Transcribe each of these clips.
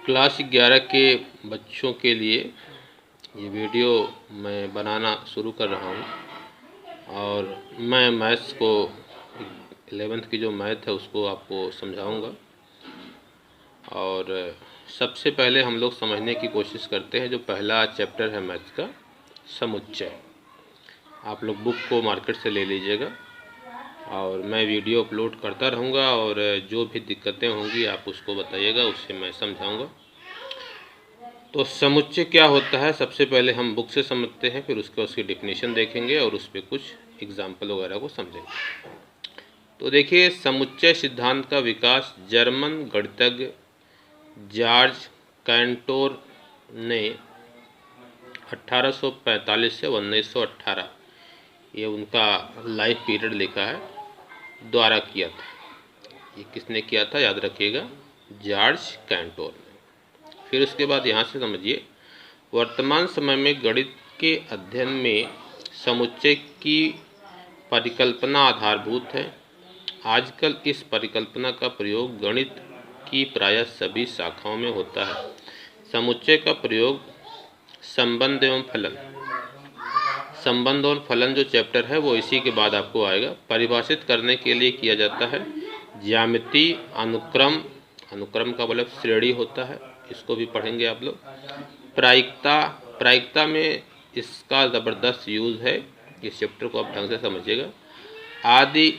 Class 11 के बच्चों के लिए ये वीडियो मैं बनाना शुरू कर रहा हूँ और मैं मैथ्स को 11th की जो मैथ है उसको आपको समझाऊंगा। और सबसे पहले हम लोग समझने की कोशिश करते हैं जो पहला चैप्टर है मैथ्स का, समुच्चय। आप लोग बुक को मार्केट से ले लीजिएगा और मैं वीडियो अपलोड करता रहूँगा और जो भी दिक्कतें होंगी आप उसको बताइएगा, उससे मैं समझाऊँगा। तो समुच्चय क्या होता है सबसे पहले हम बुक से समझते हैं, फिर उसकी डेफिनेशन देखेंगे और उस पर कुछ एग्जाम्पल वगैरह को समझेंगे। तो देखिए, समुच्चय सिद्धांत का विकास जर्मन गणितज्ञ जॉर्ज कैंटोर ने 1845 से 1918, ये उनका लाइफ पीरियड लिखा है, द्वारा किया था। ये किसने किया था याद रखिएगा, जॉर्ज कैंटोर ने। फिर उसके बाद यहाँ से समझिए, वर्तमान समय में गणित के अध्ययन में समुच्चय की परिकल्पना आधारभूत है। आजकल इस परिकल्पना का प्रयोग गणित की प्रायः सभी शाखाओं में होता है। समुच्चय का प्रयोग संबंध एवं फलन, संबंध और फलन जो चैप्टर है वो इसी के बाद आपको आएगा, परिभाषित करने के लिए किया जाता है। ज्यामिति, अनुक्रम, अनुक्रम का मतलब श्रेणी होता है, इसको भी पढ़ेंगे आप लोग। प्रायिकता, प्रायिकता में इसका ज़बरदस्त यूज़ है, इस चैप्टर को आप ढंग से समझिएगा। आदि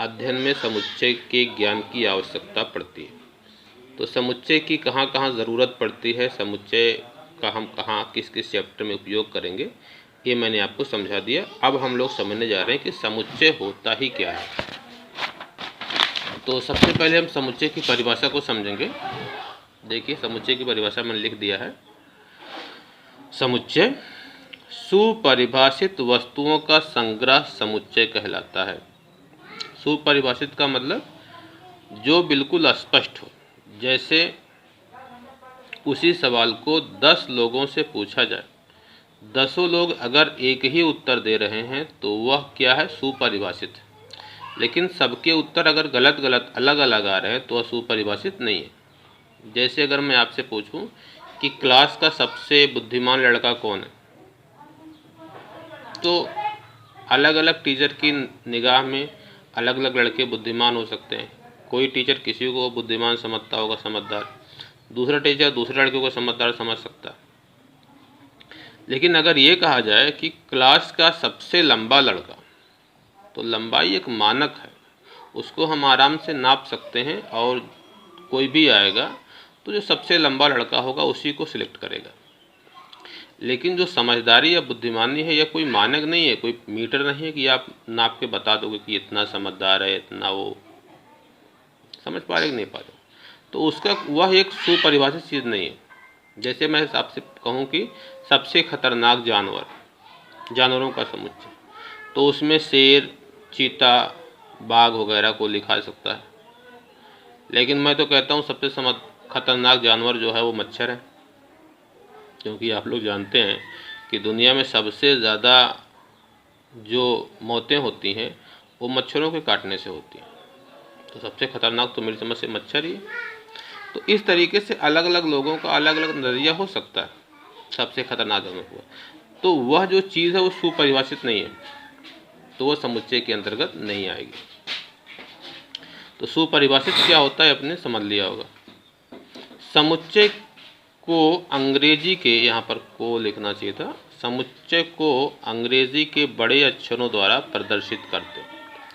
अध्ययन में समुच्चय के ज्ञान की आवश्यकता पड़ती है। तो समुच्चय की कहाँ कहाँ ज़रूरत पड़ती है, समुच्चय का हम कहाँ किस किस चैप्टर में उपयोग करेंगे, ये मैंने आपको समझा दिया। अब हम लोग समझने जा रहे हैं कि समुच्चय होता ही क्या है। तो सबसे पहले हम समुच्चय की परिभाषा को समझेंगे। देखिए, समुच्चय की परिभाषा मैंने लिख दिया है। समुच्चय सुपरिभाषित वस्तुओं का संग्रह समुच्चय कहलाता है। सुपरिभाषित का मतलब जो बिल्कुल स्पष्ट हो, जैसे उसी सवाल को 10 लोगों से पूछा जाए, 10 लोग अगर एक ही उत्तर दे रहे हैं तो वह क्या है, सुपरिभाषित। लेकिन सबके उत्तर अगर गलत गलत अलग अलग आ रहे हैं तो वह सुपरिभाषित नहीं है। जैसे अगर मैं आपसे पूछूं कि क्लास का सबसे बुद्धिमान लड़का कौन है, तो अलग अलग टीचर की निगाह में अलग अलग लड़के बुद्धिमान हो सकते हैं। कोई टीचर किसी को बुद्धिमान समझता होगा, समझदार, दूसरा टीचर दूसरे लड़के को समझदार समझ सकता है। लेकिन अगर ये कहा जाए कि क्लास का सबसे लंबा लड़का, तो लंबाई एक मानक है, उसको हम आराम से नाप सकते हैं और कोई भी आएगा तो जो सबसे लंबा लड़का होगा उसी को सिलेक्ट करेगा। लेकिन जो समझदारी या बुद्धिमानी है, यह कोई मानक नहीं है, कोई मीटर नहीं है कि आप नाप के बता दोगे कि इतना समझदार है, इतना वो। समझ पा रहे कि नहीं पा रहे? तो उसका वह एक सुपरिभाषित चीज़ नहीं है। जैसे मैं आपसे कहूँ कि सबसे खतरनाक जानवर, जानवरों का समुच्चय, तो उसमें शेर, चीता, बाघ वगैरह को लिखा सकता है। लेकिन मैं तो कहता हूँ सबसे खतरनाक जानवर जो है वो मच्छर है, क्योंकि आप लोग जानते हैं कि दुनिया में सबसे ज़्यादा जो मौतें होती हैं वो मच्छरों के काटने से होती हैं। तो सबसे खतरनाक तो मेरी समझ से मच्छर ही है। तो इस तरीके से अलग अलग लोगों का अलग अलग नज़रिया हो सकता है सबसे खतरनाक जानवर हुआ, तो वह जो चीज़ है वो सुपरिभाषित नहीं है, तो वह समुच्चय के अंतर्गत नहीं आएगी। तो सुपरिभाषित क्या होता है आपने समझ लिया होगा। समुच्चय को अंग्रेजी के, यहाँ पर को लिखना चाहिए था, समुच्चय को अंग्रेजी के बड़े अक्षरों द्वारा प्रदर्शित करते हैं।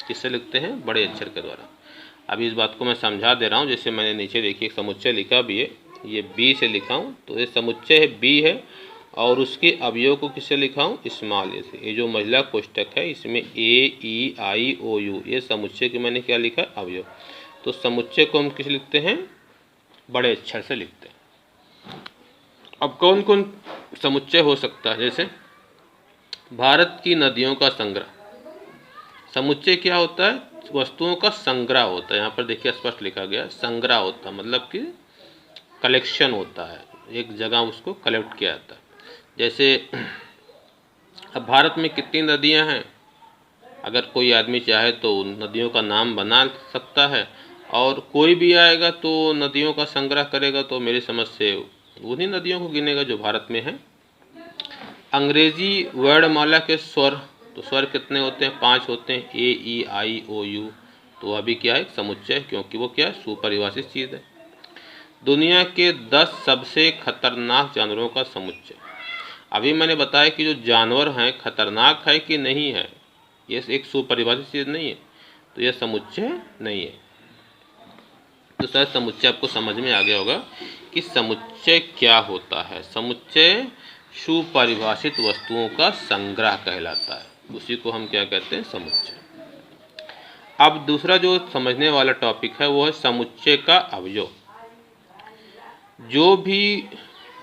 किससे लिखते हैं? बड़े अक्षर के द्वारा। अभी इस बात को मैं समझा दे रहा हूँ। जैसे मैंने नीचे देखिए समुच्चय लिखा भी है, ये बी से लिखा हूँ, तो ये समुच्चय है बी है, और उसके अवयव को किससे लिखा हूँ? स्मॉल ए से। ये जो महिला कोष्टक है इसमें ए, ई, आई, ओ, यू, ये समुच्चय के मैंने क्या लिखा? अवयव। तो समुच्चय को हम किस लिखते हैं? बड़े अक्षर से लिखते हैं। अब कौन कौन समुच्चय हो सकता है? जैसे भारत की नदियों का संग्रह, समुच्चय क्या होता है? वस्तुओं का संग्रह होता है। यहाँ पर देखिए स्पष्ट लिखा गया, संग्रह होता है मतलब कि कलेक्शन होता है, एक जगह उसको कलेक्ट किया जाता है। जैसे अब भारत में कितनी नदियाँ हैं, अगर कोई आदमी चाहे तो नदियों का नाम बना सकता है और कोई भी आएगा तो नदियों का संग्रह करेगा, तो मेरी समझ से उन्हीं नदियों को गिनेगा जो भारत में है। अंग्रेजी वर्णमाला के स्वर, तो स्वर कितने होते हैं? 5 होते हैं, ए ई आई ओ यू। तो वह भी क्या है? समुच्चय, क्योंकि वो क्या है? सुपरिभाषित चीज़ है। दुनिया के 10 सबसे खतरनाक जानवरों का समुच्चय। अभी मैंने बताया कि जो जानवर हैं खतरनाक है कि नहीं है, ये एक सुपरिभाषित चीज़ नहीं है, तो यह समुच्चय नहीं है। तो शायद समुच्चय आपको समझ में आ गया होगा कि समुच्चय क्या होता है। समुच्चय सुपरिभाषित वस्तुओं का संग्रह कहलाता है, उसी को हम क्या कहते हैं? समुच्चय। अब दूसरा जो समझने वाला टॉपिक है वो है समुच्चय का अवयव। जो भी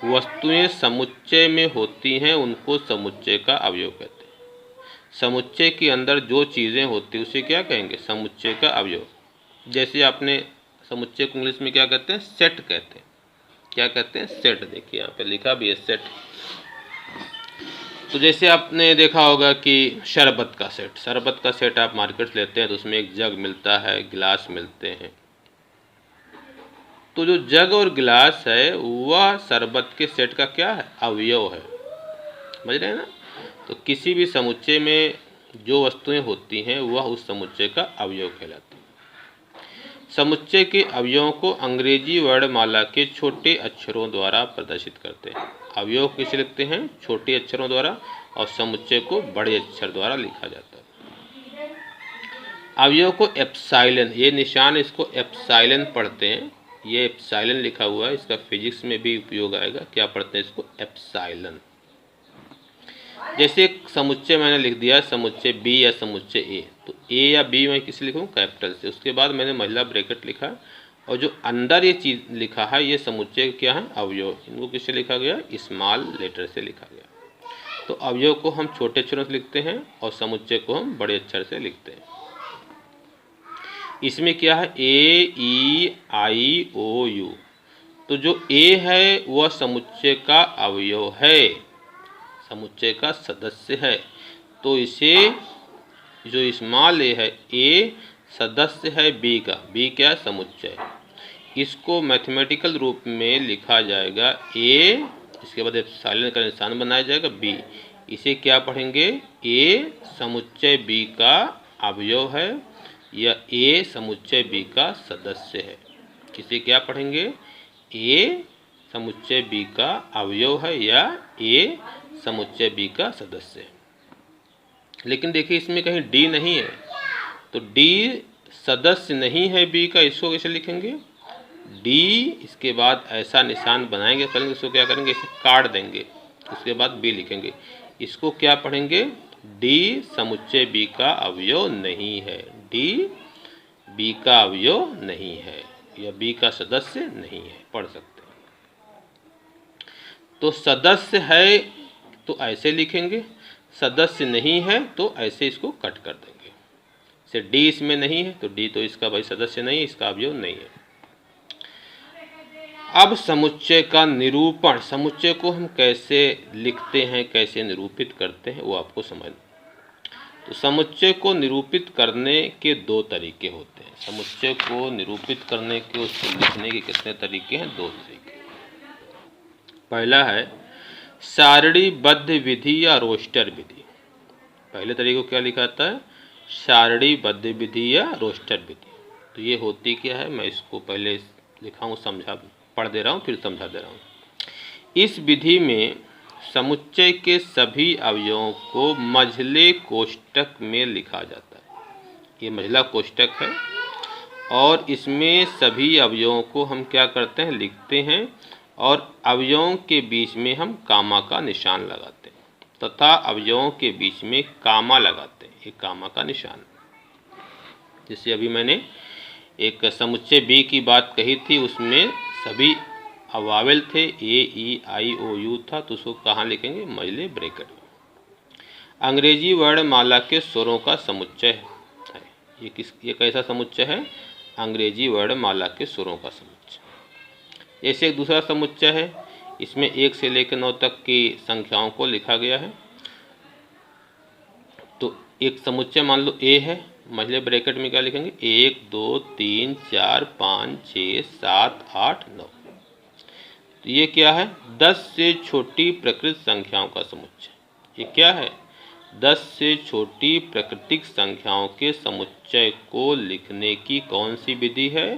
वस्तुएं समुच्चय में होती हैं उनको समुच्चय का अवयव कहते हैं। समुच्चय के अंदर जो चीज़ें होती हैं उसे क्या कहेंगे? समुच्चय का अवयव। जैसे आपने समुच्चय को इंग्लिश में क्या कहते हैं? सेट कहते हैं। क्या कहते हैं? सेट। देखिए यहाँ पे लिखा भी है सेट। तो जैसे आपने देखा होगा कि शरबत का सेट आप मार्केट से लेते हैं तो उसमें एक जग मिलता है, गिलास मिलते हैं। तो जो जग और गिलास है वह शरबत के सेट का क्या है? अवयव है। समझ रहे हैं ना? तो किसी भी समुच्चय में जो वस्तुएं होती हैं वह उस समुच्चय का अवयव कहलाती है। समुच्चय के अवयवों को अंग्रेजी वर्णमाला के छोटे अक्षरों द्वारा प्रदर्शित करते हैं। अवयव किसे लिखते हैं? छोटे अक्षरों द्वारा, और समुच्चय को बड़े अक्षर द्वारा लिखा जाता है। अवयव को एप्सिलॉन, ये निशान इसको एप्सिलॉन पढ़ते हैं। ये एप्सिलॉन लिखा हुआ है, इसका फिजिक्स में भी उपयोग आएगा। क्या पढ़ते हैं इसको? एप्सिलॉन। जैसे एक समुच्चय मैंने लिख दिया समुच्चय बी या समुच्चय ए, तो ए या बी मैं किस लिखूँ? कैपिटल से। उसके बाद मैंने महिला ब्रैकेट लिखा, और जो अंदर ये चीज़ लिखा है ये समुच्चय क्या है? अवयव। इनको किससे लिखा गया? स्मॉल लेटर से लिखा गया। तो अवयव को हम छोटे अक्षरों से लिखते हैं और समुच्चय को हम बड़े अक्षर से लिखते हैं। इसमें क्या है? ए ई आई ओ यू। तो जो ए है वह समुच्चय का अवयव है, समुच्चय का सदस्य है। तो इसे जो स्मॉल ए है, ए सदस्य है बी का, बी क्या? समुच्चय। इसको मैथमेटिकल रूप में लिखा जाएगा ए, इसके बाद एप्सिलॉन का निशान बनाया जाएगा बी। इसे क्या पढ़ेंगे? ए समुच्चय बी का अवयव है, या ए समुच्चय बी का सदस्य है। इसे क्या पढ़ेंगे? ए समुच्चय बी का अवयव है, या ए समुच्चय बी का सदस्य है। लेकिन देखिए इसमें कहीं डी नहीं है, तो डी सदस्य नहीं है बी का, इसको कैसे लिखेंगे? डी, इसके बाद ऐसा निशान बनाएंगे, पहले इसको क्या करेंगे? इसे काट देंगे, उसके बाद बी लिखेंगे। इसको क्या पढ़ेंगे? डी समुच्चय बी का अवयव नहीं है, डी बी का अवयव नहीं है, या बी का सदस्य नहीं है, पढ़ सकते हैं। तो सदस्य है तो ऐसे लिखेंगे, सदस्य नहीं है तो ऐसे इसको कट कर देंगे। से डी इसमें नहीं है तो डी तो इसका भाई सदस्य नहीं है, इसका अवयव नहीं है। अब समुच्चय का निरूपण, समुच्चय को हम कैसे लिखते हैं, कैसे निरूपित करते हैं, वो आपको समझ। तो समुच्चय को निरूपित करने के 2 तरीके होते हैं। समुच्चय को निरूपित करने के, उसको लिखने के कितने तरीके हैं? 2 तरीके। पहला है सारणीबद्ध विधि या रोस्टर विधि। पहले तरीके को क्या लिखा जाता है? सारणीबद्ध विधि या रोस्टर विधि। तो ये होती क्या है, मैं इसको पहले लिखा हूँ, समझा, पढ़ दे रहा हूँ, फिर समझा दे रहा हूँ। इस विधि में समुच्चय के सभी अवयवों को मझले कोष्ठक में लिखा जाता है। ये मझला कोष्ठक है, और इसमें सभी अवयवों को हम क्या करते हैं? लिखते हैं, और अवयवों के बीच में हम कामा का निशान लगाते हैं, तथा अवयवों के बीच में कामा लगाते हैं, एक कामा का निशान। जैसे अभी मैंने एक समुच्चय बी की बात कही थी, उसमें सभी वावेल थे, ए ई आई ओ यू था, तो उसको कहाँ लिखेंगे? मझले ब्रैकेट में। अंग्रेजी वर्णमाला के स्वरों का समुच्चय है। ये कैसा समुच्चय है? अंग्रेजी वर्णमाला के स्वरों का समुच्चय। जैसे एक दूसरा समुच्चय है, इसमें 1 से लेकर 9 तक की संख्याओं को लिखा गया है। तो एक समुच्चय मान लो ए है, मझले ब्रैकेट में क्या लिखेंगे, 1 2 3 4 5 6 7 8 9। तो ये क्या है, 10 से छोटी प्रकृत संख्याओं का समुच्चय। ये क्या है, 10 से छोटी प्राकृतिक संख्याओं के समुच्चय को लिखने की कौन सी विधि है,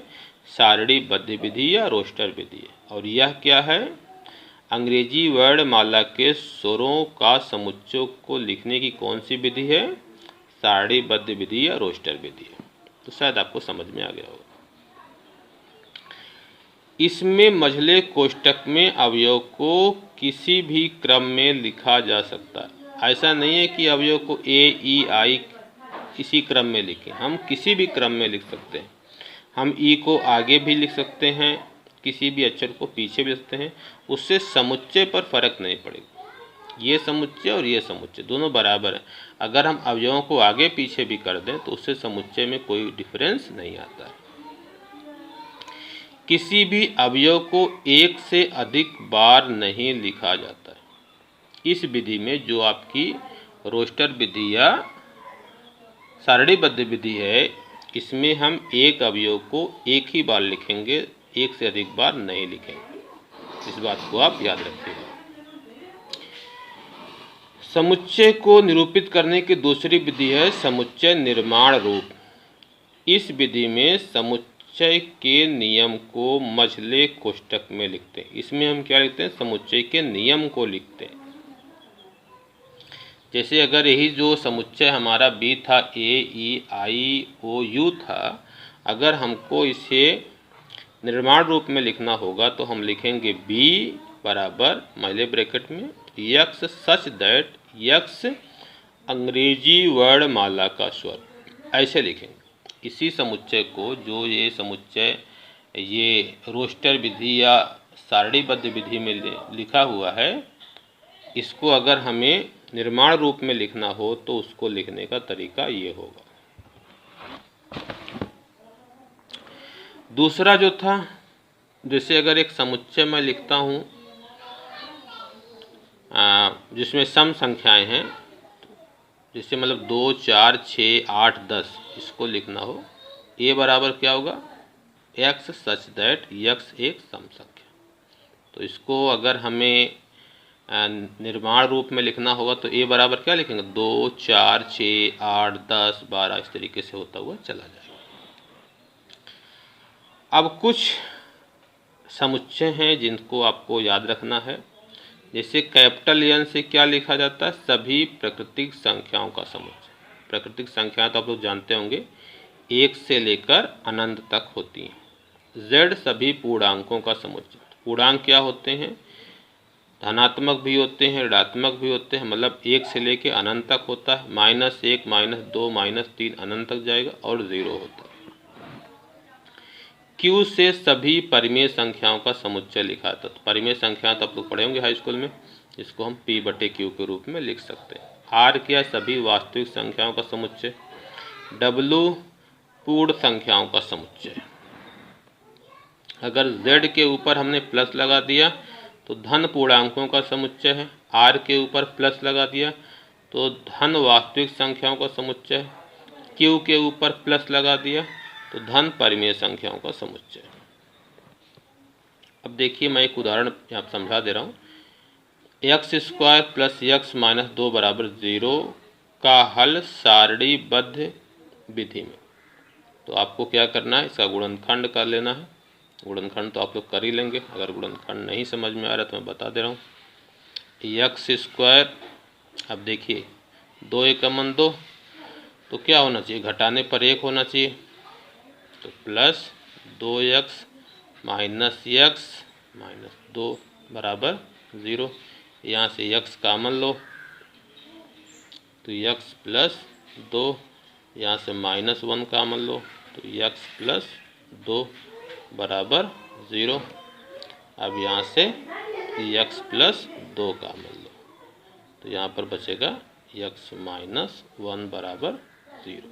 सारणीबद्ध विधि या रोस्टर विधि है। और यह क्या है, अंग्रेजी वर्णमाला के स्वरों का समुच्चय को लिखने की कौन सी विधि है, सारणीबद्ध विधि या रोस्टर विधि है। तो शायद आपको समझ में आ गया होगा। इसमें मझले कोष्टक में अवयव को किसी भी क्रम में लिखा जा सकता है। ऐसा नहीं है कि अवयव को ए ई आई इसी क्रम में लिखें, हम किसी भी क्रम में लिख सकते हैं। हम ई को आगे भी लिख सकते हैं, किसी भी अक्षर को पीछे भी लिख सकते हैं, उससे समुच्चय पर फर्क नहीं पड़ेगा। ये समुच्चय और ये समुच्चय दोनों बराबर है। अगर हम अवयवों को आगे पीछे भी कर दें तो उससे समुच्चय में कोई डिफरेंस नहीं आता है। किसी भी अवयव को एक से अधिक बार नहीं लिखा जाता है। इस विधि में जो आपकी रोस्टर विधि या सारणीबद्ध विधि है, इसमें हम एक अवयव को एक ही बार लिखेंगे, एक से अधिक बार नहीं लिखेंगे। इस बात को आप याद रखिएगा। समुच्चय को निरूपित करने की दूसरी विधि है समुच्चय निर्माण रूप। इस विधि में समुच्चय के नियम को मझले कोष्टक में लिखते हैं। इसमें हम क्या लिखते हैं, समुच्चय के नियम को लिखते हैं। जैसे अगर यही जो समुच्चय हमारा बी था, ए ई आई ओ यू था, अगर हमको इसे निर्माण रूप में लिखना होगा तो हम लिखेंगे बी बराबर मझले ब्रैकेट में यक्स सच दैट यक्स अंग्रेजी वर्णमाला का स्वर, ऐसे लिखेंगे। इसी समुच्चय को, जो ये समुच्चय ये रोस्टर विधि या सारणीबद्ध विधि में लिखा हुआ है, इसको अगर हमें निर्माण रूप में लिखना हो तो उसको लिखने का तरीका ये होगा। दूसरा जो था, जैसे अगर एक समुच्चय मैं लिखता हूँ जिसमें सम संख्याएं हैं, जैसे मतलब 2 4 6 8 10, इसको लिखना हो, ए बराबर क्या होगा, एक्स सच दैट यक्स एक सम संख्या। तो इसको अगर हमें निर्माण रूप में लिखना होगा तो ए बराबर क्या लिखेंगे, 2 4 6 8 10 12, इस तरीके से होता हुआ चला जाएगा। अब कुछ समुच्चय हैं जिनको आपको याद रखना है। जैसे कैपिटल एन से क्या लिखा जाता है, सभी प्राकृतिक संख्याओं का समुच्चय। प्राकृतिक संख्याएं तो आप लोग जानते होंगे, 1 से लेकर अनंत तक होती हैं। जेड सभी पूर्णांकों का समुच्चय। पूर्णांक क्या होते हैं, धनात्मक भी होते हैं, ऋणात्मक भी होते हैं, मतलब 1 से लेकर अनंत तक होता है। -1 -2 -3 अनंत तक जाएगा और 0 होता है। क्यू से सभी परिमेय संख्याओं का समुच्चय लिखा था। तो परिमेय संख्या तो आप लोग पढ़े होंगे हाई स्कूल में, इसको हम P/Q के रूप में लिख सकते हैं। आर क्या, सभी वास्तविक संख्याओं का समुच्चय। डब्ल्यू पूर्ण संख्याओं का समुच्चय। अगर Z के ऊपर हमने प्लस लगा दिया तो धन पूर्णांकों का समुच्चय है। आर के ऊपर प्लस लगा दिया तो धन वास्तविक संख्याओं का समुच्चय। क्यू के ऊपर प्लस लगा दिया तो धन परिमेय संख्याओं का समुच्चय। अब देखिए, मैं एक उदाहरण यहाँ समझा दे रहा हूँ। x² + x - 2 बराबर 0 का हल सारणीबद्ध विधि में। तो आपको क्या करना है, इसका गुणनखंड कर लेना है। गुणनखंड तो आप लोग कर ही लेंगे, अगर गुणनखंड नहीं समझ में आ रहा तो मैं बता दे रहा हूँ। x², अब देखिए 2 × 1 = 2, तो क्या होना चाहिए, घटाने पर 1 होना चाहिए। तो प्लस 2x - x - 2 बराबर 0। यहाँ से x कामन लो तो x + 2, यहाँ से -1 कामन लो तो x + 2 बराबर 0। अब यहाँ से x + 2 कामन लो तो यहाँ पर बचेगा x - 1 बराबर 0।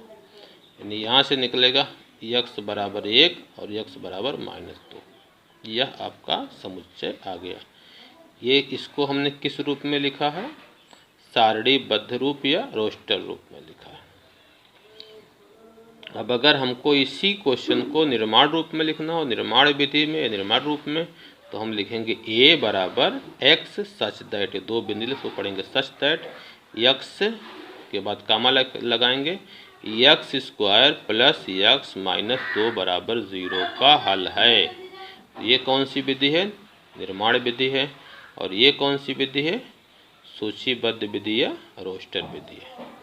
यानी यहाँ से निकलेगा x बराबर 1 और x बराबर -2। यह आपका समुच्चय आ गया। ये इसको हमने किस रूप में लिखा है, सारणीबद्ध रूप या रोस्टर रूप में लिखा है। अब अगर हमको इसी क्वेश्चन को निर्माण रूप में लिखना हो, निर्माण विधि में या निर्माण रूप में, तो हम लिखेंगे ए बराबर एक्स सच दैट, दो बिंदु को पढ़ेंगे, सच दैट यक्स के बाद कामा लगाएंगे, x square plus x minus 2 बराबर 0 का हल है। ये कौन सी विधि है? निर्माण विधि है। और ये कौन सी विधि है? सूचीबद्ध विधि या रोस्टर विधि है।